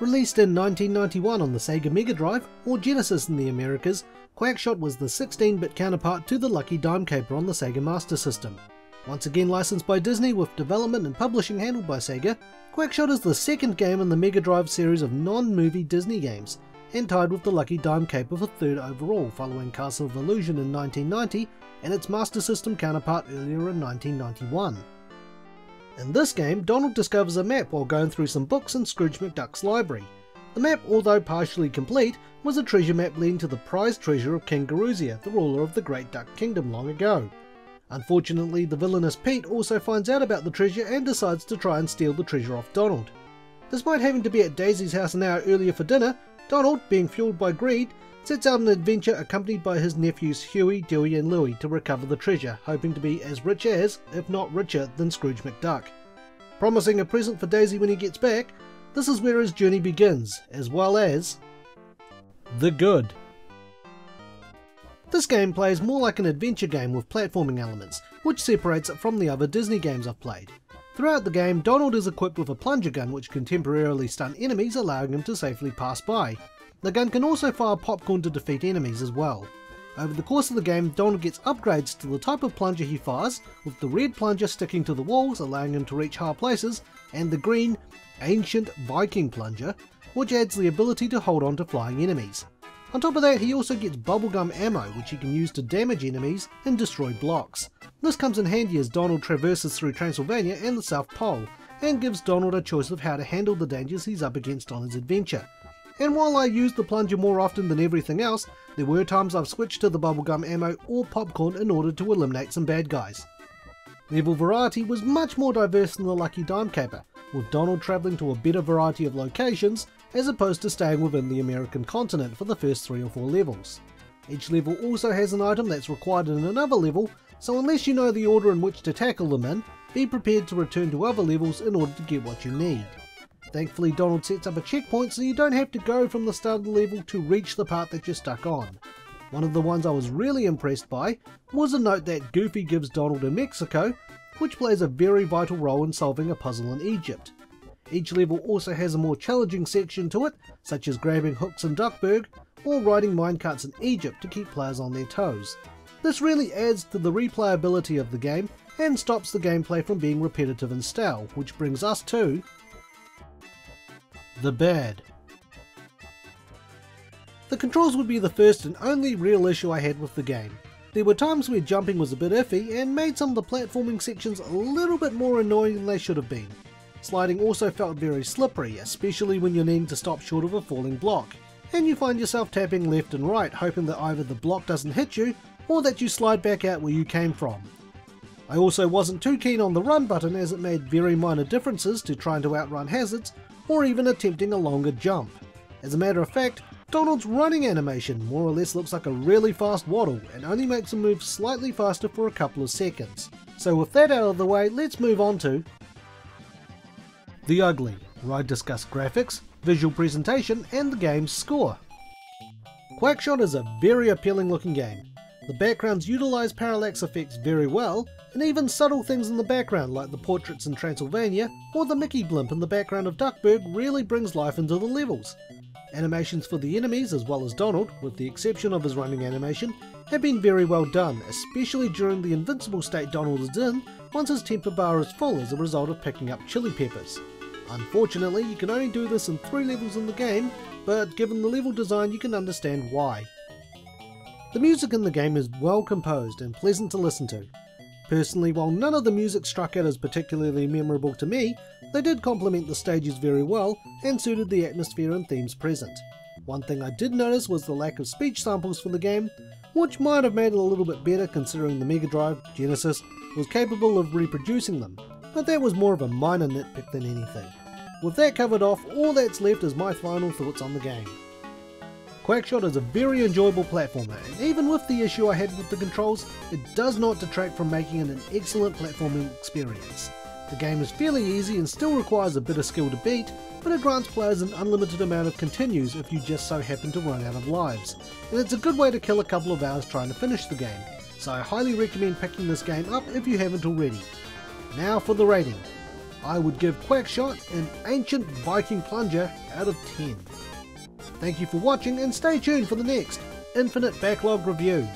Released in 1991 on the Sega Mega Drive, or Genesis in the Americas, Quackshot was the 16-bit counterpart to the Lucky Dime Caper on the Sega Master System. Once again licensed by Disney with development and publishing handled by Sega, Quackshot is the second game in the Mega Drive series of non-movie Disney games, and tied with the Lucky Dime Caper for third overall following Castle of Illusion in 1990 and its Master System counterpart earlier in 1991. In this game, Donald discovers a map while going through some books in Scrooge McDuck's library. The map, although partially complete, was a treasure map leading to the prized treasure of King Garuzia, the ruler of the Great Duck Kingdom long ago. Unfortunately, the villainous Pete also finds out about the treasure and decides to try and steal the treasure off Donald. Despite having to be at Daisy's house an hour earlier for dinner, Donald, being fueled by greed, sets out an adventure accompanied by his nephews Huey, Dewey and Louie to recover the treasure, hoping to be as rich as, if not richer than Scrooge McDuck. Promising a present for Daisy when he gets back, this is where his journey begins, as well as the good. This game plays more like an adventure game with platforming elements, which separates it from the other Disney games I've played. Throughout the game, Donald is equipped with a plunger gun which can temporarily stun enemies, allowing him to safely pass by. The gun can also fire popcorn to defeat enemies as well. Over the course of the game, Donald gets upgrades to the type of plunger he fires, with the red plunger sticking to the walls allowing him to reach high places, and the green, ancient Viking plunger, which adds the ability to hold on to flying enemies. On top of that, he also gets bubblegum ammo which he can use to damage enemies and destroy blocks. This comes in handy as Donald traverses through Transylvania and the South Pole, and gives Donald a choice of how to handle the dangers he's up against on his adventure. And while I use the plunger more often than everything else, there were times I've switched to the bubblegum ammo or popcorn in order to eliminate some bad guys. Level variety was much more diverse than the Lucky Dime Caper, with Donald travelling to a better variety of locations as opposed to staying within the American continent for the first 3 or 4 levels. Each level also has an item that's required in another level, so unless you know the order in which to tackle them in, be prepared to return to other levels in order to get what you need. Thankfully, Donald sets up a checkpoint so you don't have to go from the start of the level to reach the part that you're stuck on. One of the ones I was really impressed by was a note that Goofy gives Donald in Mexico, which plays a very vital role in solving a puzzle in Egypt. Each level also has a more challenging section to it, such as grabbing hooks in Duckburg or riding minecarts in Egypt to keep players on their toes. This really adds to the replayability of the game and stops the gameplay from being repetitive and stale, which brings us to the bad. The controls would be the first and only real issue I had with the game. There were times where jumping was a bit iffy and made some of the platforming sections a little bit more annoying than they should have been. Sliding also felt very slippery, especially when you're needing to stop short of a falling block, and you find yourself tapping left and right hoping that either the block doesn't hit you or that you slide back out where you came from. I also wasn't too keen on the run button as it made very minor differences to trying to outrun hazards or even attempting a longer jump. As a matter of fact, Donald's running animation more or less looks like a really fast waddle and only makes him move slightly faster for a couple of seconds. So with that out of the way, let's move on to the ugly, where I discuss graphics, visual presentation and the game's score. Quackshot is a very appealing looking game. The backgrounds utilise parallax effects very well, and even subtle things in the background like the portraits in Transylvania or the Mickey blimp in the background of Duckburg really brings life into the levels. Animations for the enemies as well as Donald, with the exception of his running animation, have been very well done, especially during the invincible state Donald is in once his temper bar is full as a result of picking up chili peppers. Unfortunately, you can only do this in 3 levels in the game, but given the level design you can understand why. The music in the game is well composed and pleasant to listen to. Personally, while none of the music struck out as particularly memorable to me, they did complement the stages very well and suited the atmosphere and themes present. One thing I did notice was the lack of speech samples for the game, which might have made it a little bit better considering the Mega Drive, Genesis, was capable of reproducing them, but that was more of a minor nitpick than anything. With that covered off, all that's left is my final thoughts on the game. Quackshot is a very enjoyable platformer, and even with the issue I had with the controls, it does not detract from making it an excellent platforming experience. The game is fairly easy and still requires a bit of skill to beat, but it grants players an unlimited amount of continues if you just so happen to run out of lives, and it's a good way to kill a couple of hours trying to finish the game, so I highly recommend picking this game up if you haven't already. Now for the rating. I would give Quackshot an ancient Viking plunger out of 10. Thank you for watching and stay tuned for the next Infinite Backlog review.